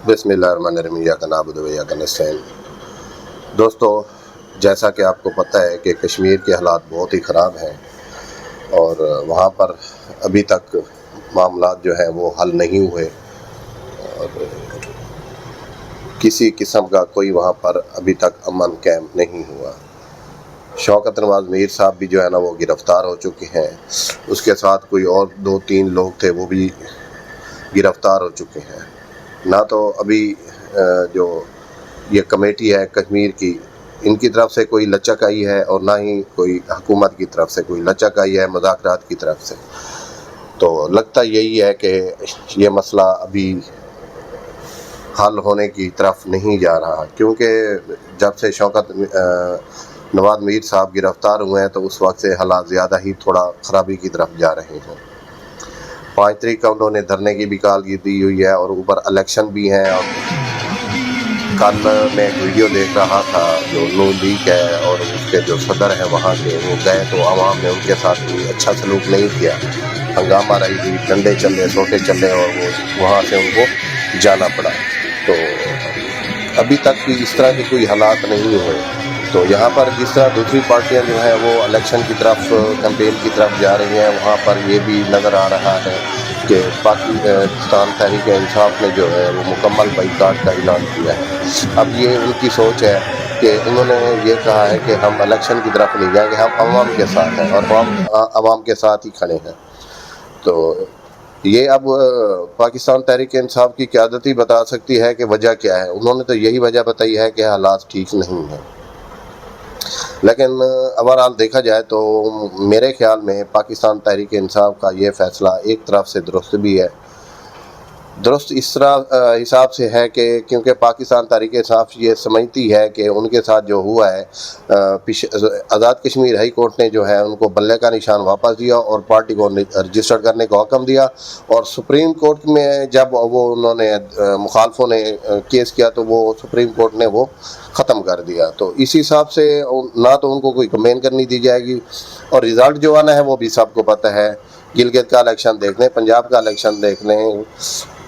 बिस्मिल्लाहिर्रहमानिर्रहीम इय्याका नअबुदु व इय्याका नस्तईन। दोस्तों, जैसा कि आपको पता है कि कश्मीर के हालात बहुत ही ख़राब हैं और वहाँ पर अभी तक मामलात जो हैं वो हल नहीं हुए और किसी किस्म का कोई वहाँ पर अभी तक अमन कायम नहीं हुआ। शौकत नवाज़ मीर साहब भी जो है ना वो गिरफ़्तार हो चुके हैं, उसके साथ कोई और 2-3 लोग थे वो भी गिरफ़्तार हो चुके हैं। ना तो अभी जो ये कमेटी है कश्मीर की, इनकी तरफ से कोई लचक आई है और ना ही कोई हुकूमत की तरफ से कोई लचक आई है मुज़ाकरात की तरफ से। तो लगता यही है कि ये मसला अभी हल होने की तरफ नहीं जा रहा, क्योंकि जब से शौकत नवाज़ मीर साहब गिरफ़्तार हुए हैं तो उस वक्त से हालात ज़्यादा ही थोड़ा ख़राबी की तरफ जा रहे हैं। 5 तारीख का उन्होंने धरने की भी कॉल दी हुई है और ऊपर इलेक्शन भी हैं। और कल मैं एक वीडियो देख रहा था जो नून लीग है और उसके जो सदर हैं वहाँ के, वो गए तो आवाम ने उनके साथ कोई अच्छा सलूक नहीं किया, हंगामा रही हुई, डंडे चले, सोटे चले और वो वहाँ से उनको जाना पड़ा। तो अभी तक भी इस तरह के कोई हालात नहीं हुए। तो यहाँ पर जिस तरह दूसरी पार्टियाँ जो हैं वो इलेक्शन की तरफ, कैंपेन की तरफ जा रही हैं, वहाँ पर ये भी नज़र आ रहा है कि पाकिस्तान तहरीक इंसाफ ने जो है वो मुकम्मल बाइकाट का ऐलान किया है। अब ये उनकी सोच है कि उन्होंने ये कहा है कि हम इलेक्शन की तरफ नहीं जाएंगे, हम आवाम के साथ हैं और हम आवाम के साथ ही खड़े हैं। तो ये अब पाकिस्तान तहरीक इंसाफ की क़यादत ही बता सकती है कि वजह क्या है। उन्होंने तो यही वजह बताई है कि हालात ठीक नहीं हैं, लेकिन ओवरऑल देखा जाए तो मेरे ख्याल में पाकिस्तान तहरीक इंसाफ का ये फ़ैसला एक तरफ से दुरुस्त भी है। दुरुस्त इस तरह हिसाब से है कि क्योंकि पाकिस्तान तहरीक इंसाफ ये समझती है कि उनके साथ जो हुआ है, आज़ाद कश्मीर हाई कोर्ट ने जो है उनको बल्ले का निशान वापस दिया और पार्टी को रजिस्टर करने का हुक्म दिया। और सुप्रीम कोर्ट में जब वो उन्होंने मुखालफों ने केस किया तो वो सुप्रीम कोर्ट ने वो ख़त्म कर दिया। तो इस हिसाब से ना तो उनको कोई कंप्लेन करनी दी जाएगी और रिज़ल्ट जो आना है वो भी सबको पता है। गिलगित का इलेक्शन देख लें, पंजाब का इलेक्शन देख लें,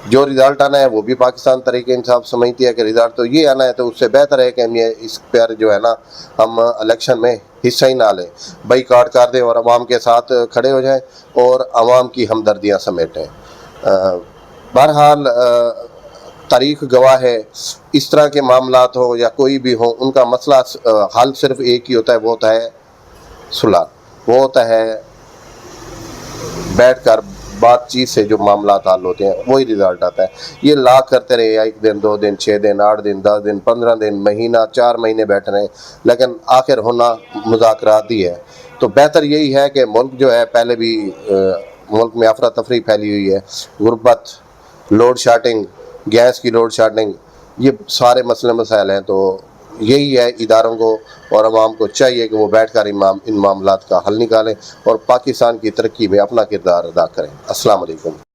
जो रिज़ल्ट आना है वो भी पाकिस्तान तहरीक इंसाफ समझती है कि रिज़ल्ट तो ये आना है, तो उससे बेहतर है कि हम ये इस पर जो है ना हम इलेक्शन में हिस्सा ही ना लें, बाइकाट कर दें और आवाम के साथ खड़े हो जाएं और आवाम की हमदर्दियाँ समेटें। बहरहाल तारीख़ गवाह है, इस तरह के मामलात हो या कोई भी हो, उनका मसला हल सिर्फ एक ही होता है, वो होता है सुलह, वो होता है बैठ कर बातचीत से जो मामलात हल होते हैं वही रिज़ल्ट आता है। ये लाख करते रहे, 1 दिन 2 दिन 6 दिन 8 दिन 10 दिन 15 दिन महीना 4 महीने बैठ रहे हैं, लेकिन आखिर होना मुज़ाकरात ही है। तो बेहतर यही है कि मुल्क जो है, पहले भी मुल्क में अफरा तफरी फैली हुई है, गुर्बत, लोड शेडिंग, गैस की लोड शेडिंग, ये सारे मसले मसाइल हैं। तो यही है, इदारों को और अवाम को चाहिए कि वो बैठ कर इन मामलात का हल निकालें और पाकिस्तान की तरक्की में अपना किरदार अदा करें। अस्सलाम वालेकुम।